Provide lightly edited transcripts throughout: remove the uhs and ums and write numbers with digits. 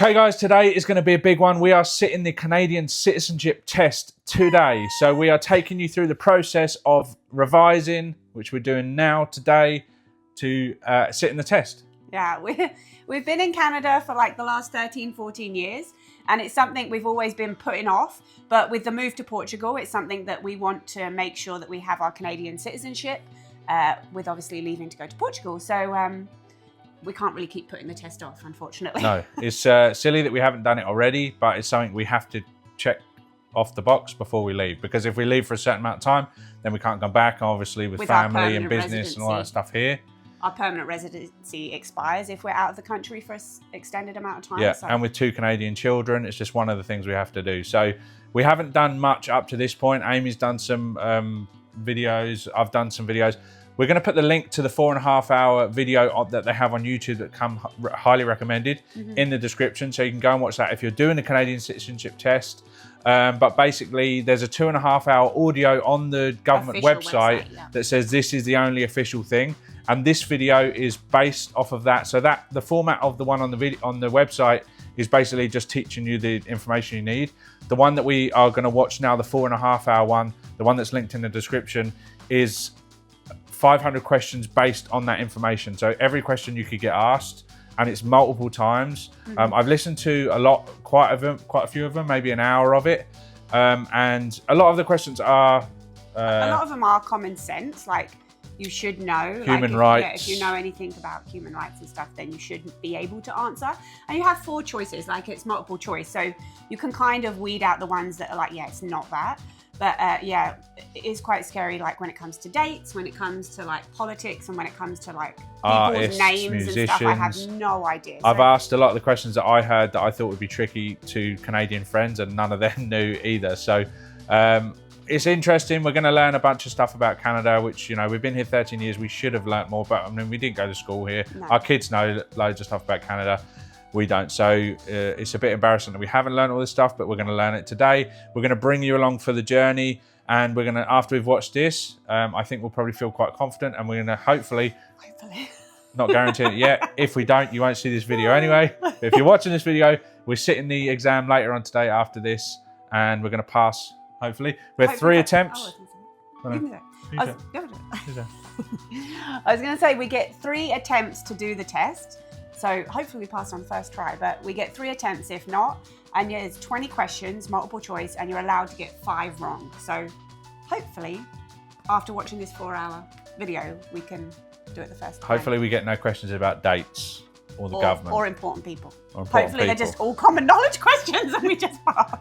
Okay guys, today is going to be a big one. We are sitting the Canadian citizenship test today. So we are taking you through the process of revising, which we're doing now today, to sit in the test. Yeah, we've been in Canada for like the last 13, 14 years, and it's something we've always been putting off. But with the move to Portugal, it's something that we want to make sure that we have our Canadian citizenship, with obviously leaving to go to Portugal. So we can't really keep putting the test off, unfortunately. No, it's silly that we haven't done it already, but it's something we have to check off the box before we leave. Because if we leave for a certain amount of time, then we can't come back, obviously, with family and business and all that stuff here. Our permanent residency expires if we're out of the country for an extended amount of time. Yeah, so. And with 2 Canadian children, it's just one of the things we have to do. So we haven't done much up to this point. Amy's done some videos. I've done some videos. We're going to put the link to the 4.5-hour video that they have on YouTube that come highly recommended in the description. So you can go and watch that if you're doing the Canadian citizenship test. But basically, there's a 2.5-hour audio on the government website that says this is the only official thing. And this video is based off of that. So that the format of the one on the video on the website is basically just teaching you the information you need. The one that we are going to watch now, the 4.5-hour one, the one that's linked in the description, is 500 questions based on that information. So every question you could get asked, and it's multiple times. I've listened to quite a few of them, maybe an hour of it. And a lot of the questions are... a lot of them are common sense, like you should know. Human rights. Yeah, if you know anything about human rights and stuff, then you should be able to answer. And you have 4 choices, like it's multiple choice. So you can kind of weed out the ones that are like, yeah, it's not that. But yeah, it is quite scary, like when it comes to dates, when it comes to like politics, and when it comes to like people's names musicians. And stuff. I have no idea. I've asked a lot of the questions that I heard that I thought would be tricky to Canadian friends, and none of them knew either. So it's interesting. We're going to learn a bunch of stuff about Canada, which, you know, we've been here 13 years. We should have learnt more, but I mean, we didn't go to school here. No. Our kids know loads of stuff about Canada. We don't. So it's a bit embarrassing that we haven't learned all this stuff, but we're going to learn it today. We're going to bring you along for the journey. And we're going to, after we've watched this, I think we'll probably feel quite confident. And we're going to hopefully, not guaranteeing it yet. If we don't, you won't see this video anyway. But if you're watching this video, we're sitting the exam later on today after this. And we're going to pass, hopefully. We have 3 attempts. I was going to say we get 3 attempts to do the test. So hopefully we pass on first try, but we get 3 attempts if not. And yeah, it's 20 questions, multiple choice, and you're allowed to get 5 wrong. So hopefully after watching this 4-hour video, we can do it the first time. Hopefully we get no questions about dates or the government. Or important people. Hopefully they're just all common knowledge questions and we just pass.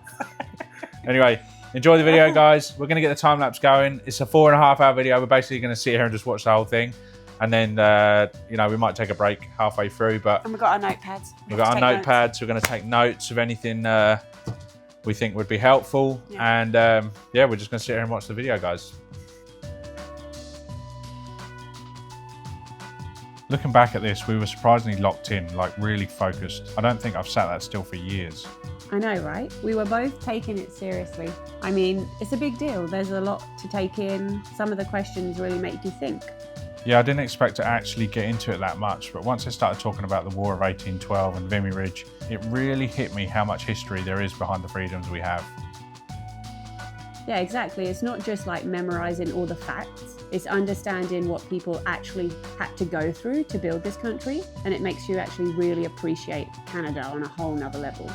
Anyway, enjoy the video, guys. We're going to get the time-lapse going. It's a 4.5-hour video. We're basically going to sit here and just watch the whole thing. And then, you know, we might take a break halfway through, but... And we've got our notepads. We've got our notepads. We're going to take notes of anything we think would be helpful. Yeah. And, yeah, we're just going to sit here and watch the video, guys. Looking back at this, we were surprisingly locked in, like really focused. I don't think I've sat that still for years. I know, right? We were both taking it seriously. I mean, it's a big deal. There's a lot to take in. Some of the questions really make you think. Yeah, I didn't expect to actually get into it that much, but once I started talking about the War of 1812 and Vimy Ridge, it really hit me how much history there is behind the freedoms we have. Yeah, exactly. It's not just like memorizing all the facts. It's understanding what people actually had to go through to build this country, and it makes you actually really appreciate Canada on a whole nother level.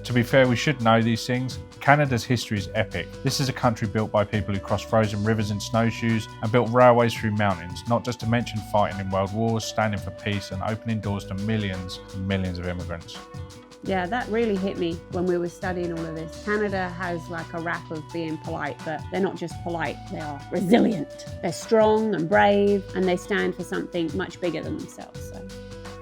To be fair, we should know these things. Canada's history is epic. This is a country built by people who crossed frozen rivers in snowshoes and built railways through mountains, not just to mention fighting in world wars, standing for peace and opening doors to millions and millions of immigrants. Yeah, that really hit me when we were studying all of this. Canada has like a rap of being polite, but they're not just polite, they are resilient. They're strong and brave, and they stand for something much bigger than themselves. So.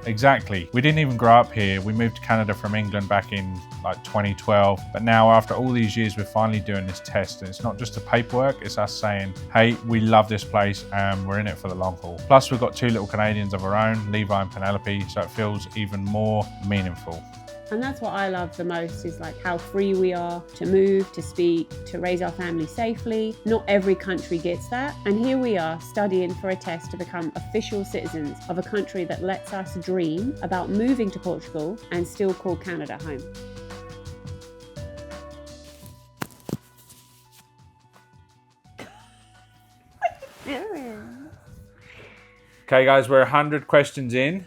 Exactly. We didn't even grow up here. We moved to Canada from England back in like 2012. But now after all these years, we're finally doing this test. And it's not just the paperwork, it's us saying, hey, we love this place and we're in it for the long haul. Plus we've got 2 little Canadians of our own, Levi and Penelope, so it feels even more meaningful. And that's what I love the most, is like how free we are to move, to speak, to raise our family safely. Not every country gets that. And here we are studying for a test to become official citizens of a country that lets us dream about moving to Portugal and still call Canada home. Okay guys, we're 100 questions in,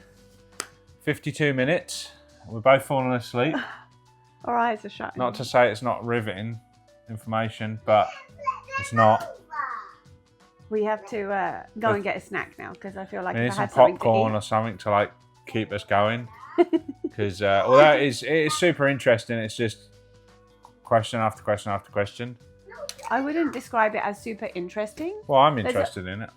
52 minutes. We're both falling asleep. Our eyes are shut. Not to say it's not riveting information, but it's not. We have to go and get a snack now, because I feel like We need if I some had something popcorn to or something to like keep us going. Because although it is super interesting, it's just question after question after question. I wouldn't describe it as super interesting. Well, I'm interested in it.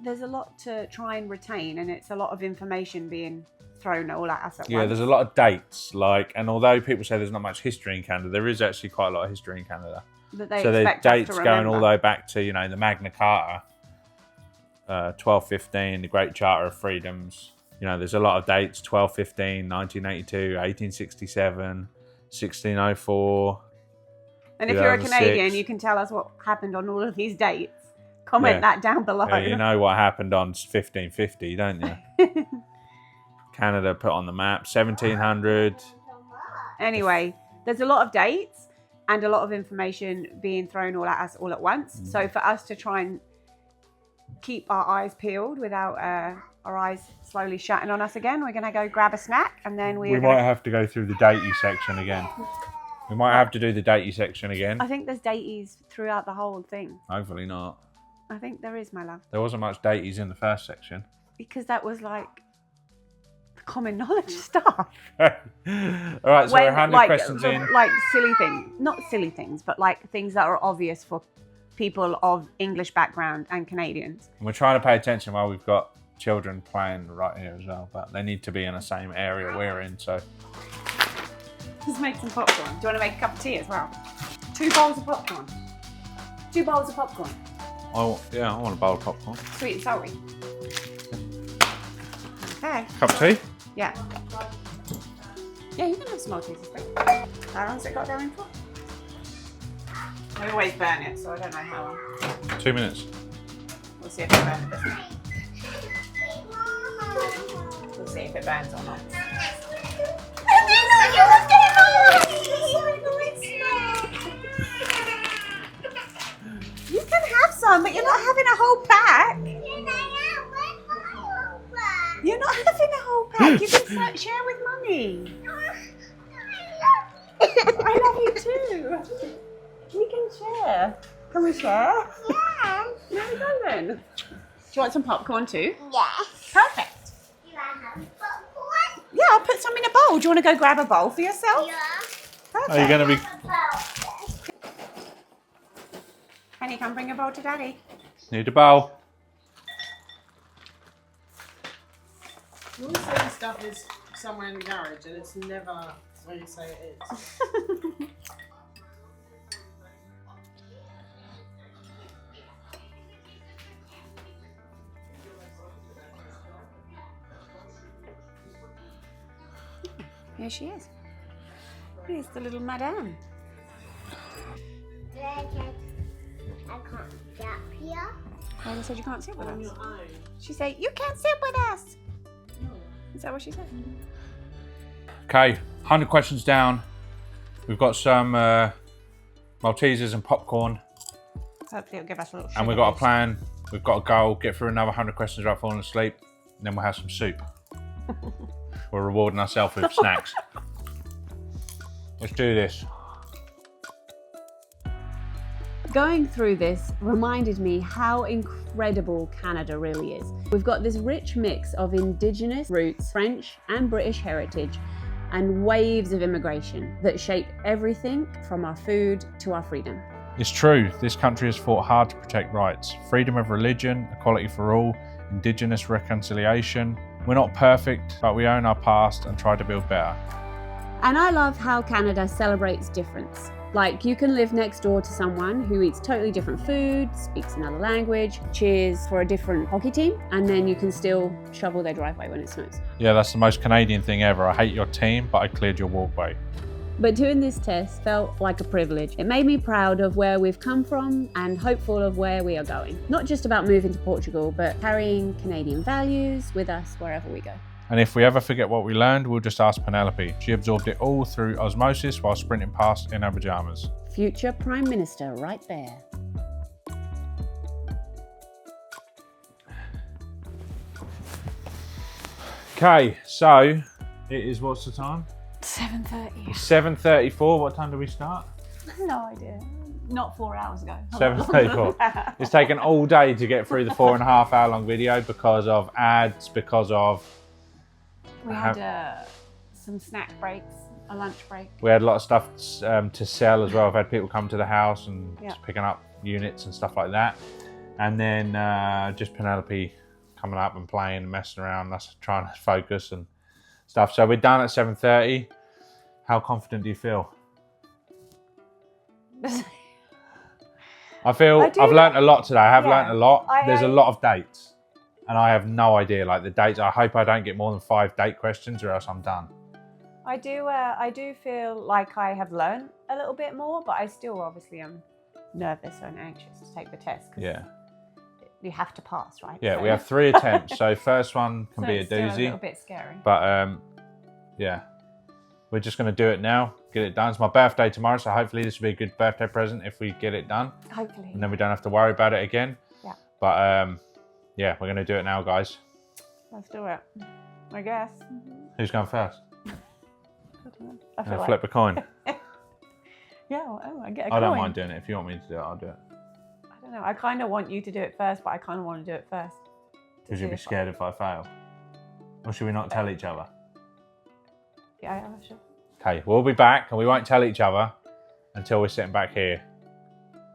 There's a lot to try and retain, and it's a lot of information being thrown all at us at once. Yeah, there's a lot of dates, and although people say there's not much history in Canada, there is actually quite a lot of history in Canada. So there's dates going all the way back to, the Magna Carta, 1215, the Great Charter of Freedoms. There's a lot of dates: 1215, 1982, 1867, 1604. And if you're a Canadian, you can tell us what happened on all of these dates. Comment that down below. Yeah, you know what happened on 1550, don't you? Canada put on the map, 1700. Anyway, there's a lot of dates and a lot of information being thrown all at us all at once. So for us to try and keep our eyes peeled without our eyes slowly shutting on us again, we're going to go grab a snack, and then we might have to go through the datey section again. We might have to do the datey section again. I think there's dateys throughout the whole thing. Hopefully not. I think there is, my love. There wasn't much dateys in the first section. Because that was like common knowledge stuff. All right, so we're 100 questions in. Like silly things. Not silly things, but like things that are obvious for people of English background and Canadians. And we're trying to pay attention while we've got children playing right here as well, but they need to be in the same area we're in, so. Let's make some popcorn. Do you want to make a cup of tea as well? 2 bowls of popcorn. 2 bowls of popcorn. Oh, yeah, I want a bowl of popcorn. Sweet and salty. Okay. Cup of tea? Yeah. Yeah, you can have some Maltesers, please. How long's it got going for? I always burn it, so I don't know how long. 2 minutes. We'll see if it burns this time. We'll see if it burns or not. You can have some, but you're not having a whole pack. You're not having a whole pack. You can share with Mummy. I love you too. We can share. Can we share? Yeah. There we go then. Do you want some popcorn too? Yes. Perfect. Do I have popcorn? Yeah, I'll put some in a bowl. Do you want to go grab a bowl for yourself? Yeah. Perfect. Are you going to be... Penny, come bring a bowl to Daddy. Need a bowl? You always say the stuff is somewhere in the garage, and it's never where you say it is. Here she is. Here's the little madame. I can't get up here. Mama said you can't sit with On us. your own. She said, you can't sit with us. Is that what she said? Okay, 100 questions down. We've got some Maltesers and popcorn. Hopefully it'll give us a little And we've got a plan. We've got a goal. Get through another 100 questions without falling asleep. And then we'll have some soup. We're rewarding ourselves with snacks. Let's do this. Going through this reminded me how incredible Canada really is. We've got this rich mix of Indigenous roots, French and British heritage, and waves of immigration that shape everything from our food to our freedom. It's true, this country has fought hard to protect rights. Freedom of religion, equality for all, Indigenous reconciliation. We're not perfect, but we own our past and try to build better. And I love how Canada celebrates difference. Like, you can live next door to someone who eats totally different food, speaks another language, cheers for a different hockey team, and then you can still shovel their driveway when it snows. Yeah, that's the most Canadian thing ever. I hate your team, but I cleared your walkway. But doing this test felt like a privilege. It made me proud of where we've come from and hopeful of where we are going. Not just about moving to Portugal, but carrying Canadian values with us wherever we go. And if we ever forget what we learned, we'll just ask Penelope. She absorbed it all through osmosis while sprinting past in her pajamas. Future Prime Minister right there. Okay, so it is, what's the time? 7:30. 7:34. What time do we start? No idea. Not 4 hours ago. 7:34. It's taken all day to get through the 4.5 hour long video because of ads, because of... We had some snack breaks, a lunch break. We had a lot of stuff to sell as well. I've had people come to the house and just picking up units and stuff like that. And then just Penelope coming up and playing and messing around, us trying to focus and stuff. So we're done at 7:30. How confident do you feel? I've learnt a lot today. I have learnt a lot. There's a lot of dates. And I have no idea, like the dates. I hope I don't get more than 5 date questions or else I'm done. I do feel like I have learned a little bit more, but I still obviously am nervous and anxious to take the test. Yeah. You have to pass, right? Yeah, so. we have 3 attempts. So first one can be a It's still doozy. a little bit scary. But yeah, we're just going to do it now, get it done. It's my birthday tomorrow, so hopefully this will be a good birthday present if we get it done. Hopefully. And then we don't have to worry about it again. Yeah. But yeah, we're going to do it now, guys. Let's do it, I guess. Who's going first? I feel Flip a coin. Yeah, I get a coin. I don't mind doing it. If you want me to do it, I'll do it. I don't know. I kind of want you to do it first, but I kind of want to do it first. Because you'd be scared if I fail. Or should we not tell each other? Yeah, sure. Okay, we'll be back and we won't tell each other until we're sitting back here.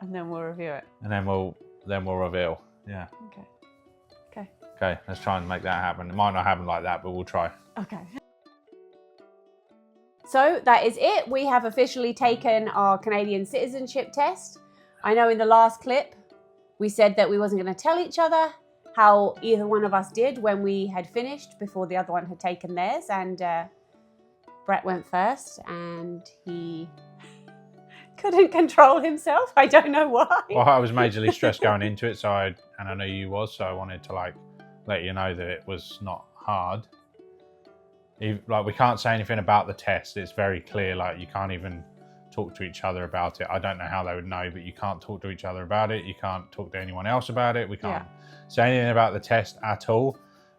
And then we'll review it. And then we'll reveal. Yeah. Okay. Okay. Okay, let's try and make that happen. It might not happen like that, but we'll try. Okay. So that is it. We have officially taken our Canadian citizenship test. I know in the last clip, we said that we wasn't going to tell each other how either one of us did when we had finished before the other one had taken theirs. And Brett went first and he couldn't control himself. I don't know why. Well, I was majorly stressed going into it, and I know you was, so I wanted to like let you know that it was not hard. Like, we can't say anything about the test. It's very clear, like you can't even talk to each other about it. I don't know how they would know, but you can't talk to each other about it. You can't talk to anyone else about it. We can't say anything about the test at all.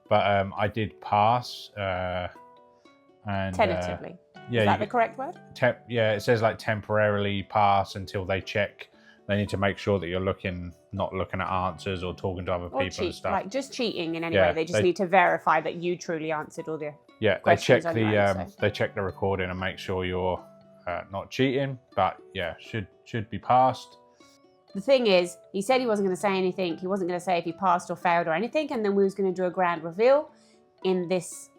But I did pass. And tentatively. Yeah, is that the correct word? Yeah, it says like temporarily pass until they check. They need to make sure that you're not looking at answers or talking to other people and stuff. Like just cheating in any way. They just need to verify that you truly answered all the they check questions they check the recording and make sure you're not cheating. But yeah, should be passed. The thing is, he said he wasn't going to say anything. He wasn't going to say if he passed or failed or anything, and then we was going to do a grand reveal in this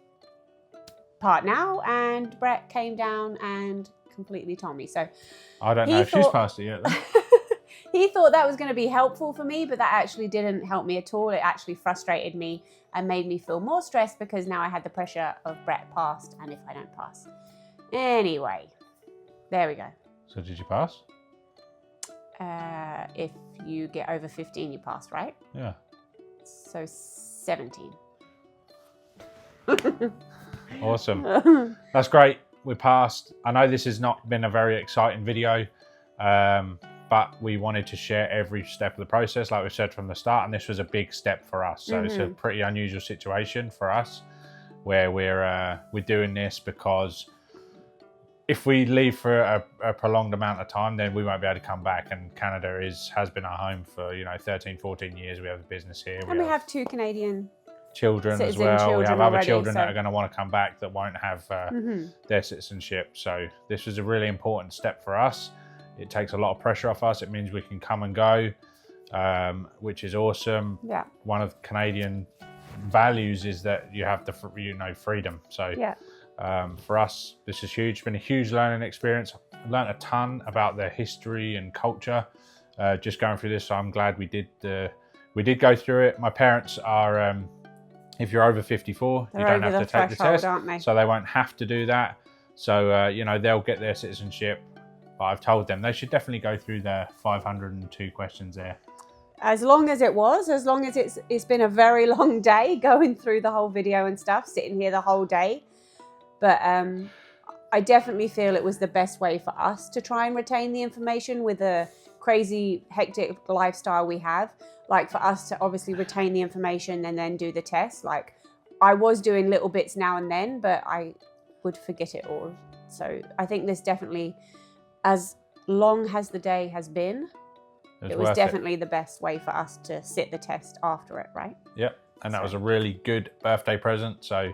part now, and Brett came down and completely told me. So I don't know if she's passed it yet. He thought that was going to be helpful for me, but that actually didn't help me at all. It actually frustrated me and made me feel more stressed because now I had the pressure of Brett passed, and if I don't pass. Anyway, there we go. So did you pass? If you get over 15, you pass, right? Yeah. So 17. Awesome. That's great. We passed. I know this has not been a very exciting video, but we wanted to share every step of the process, like we said from the start, and this was a big step for us. So it's a pretty unusual situation for us, where we're doing this because if we leave for a prolonged amount of time, then we won't be able to come back. And Canada has been our home for 13, 14 years. We have a business here. And we have 2 Canadian children as well. We have other children that are going to want to come back that won't have their citizenship. So this was a really important step for us. It takes a lot of pressure off us. It means we can come and go, which is awesome. Yeah. One of the Canadian values is that you have the freedom. So For us, this is huge. It's been a huge learning experience. I've learned a ton about their history and culture just going through this. So I'm glad we did go through it. My parents are, if you're over 54, you don't have to take the test, aren't they? so they won't have to do that. So, you know, they'll get their citizenship. But I've told them they should definitely go through the 502 questions there. As long as it's been a very long day going through the whole video and stuff, sitting here the whole day. But I definitely feel it was the best way for us to try and retain the information with the crazy, hectic lifestyle we have. Like for us to obviously retain the information and then do the test. Like I was doing little bits now and then, but I would forget it all. So I think this definitely, as long as the day has been, it was definitely the best way for us to sit the test after it, right? Yep, and that was a really good birthday present. So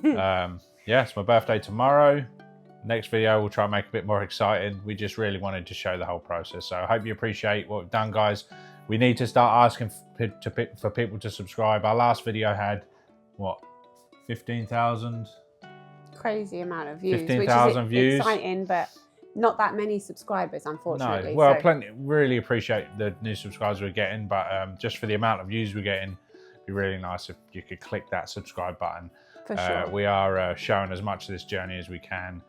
yeah, it's my birthday tomorrow. Next video we'll try and make it a bit more exciting. We just really wanted to show the whole process. So I hope you appreciate what we've done, guys. We need to start asking for people to subscribe. Our last video had, what, 15,000? Crazy amount of views. 15,000 views. Exciting, but not that many subscribers, unfortunately. No, well, so. plenty. Really appreciate the new subscribers we're getting, but just for the amount of views we're getting, it'd be really nice if you could click that subscribe button. For sure. We are showing as much of this journey as we can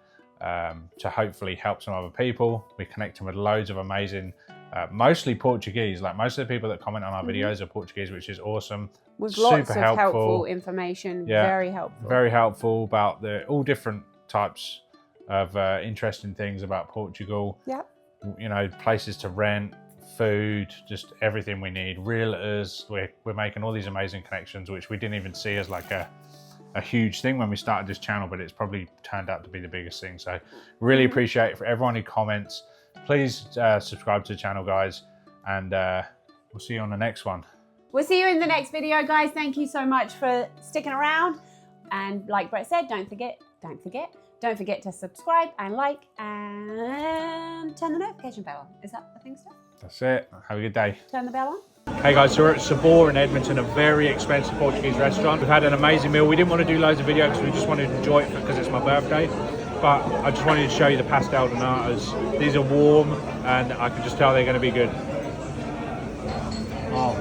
to hopefully help some other people. We're connecting with loads of amazing, mostly Portuguese. Like most of the people that comment on our videos are Portuguese, which is awesome. With lots of helpful information, yeah, very helpful. Very helpful about all different types of interesting things about Portugal. Yep. You know, places to rent, food, just everything we need. Realtors, we're making all these amazing connections, which we didn't even see as like a huge thing when we started this channel, but it's probably turned out to be the biggest thing. So really appreciate it for everyone who comments. Please subscribe to the channel, guys, and we'll see you on the next one. We'll see you in the next video, guys. Thank you so much for sticking around. And like Brett said, don't forget to subscribe and like and turn the notification bell on. Is that the thing still? That's it. Have a good day. Turn the bell on. Hey guys, so we're at Sabor in Edmonton, a very expensive Portuguese restaurant. We've had an amazing meal. We didn't want to do loads of videos because we just wanted to enjoy it because it's my birthday. But I just wanted to show you the pastel de natas. These are warm and I can just tell they're going to be good. Oh.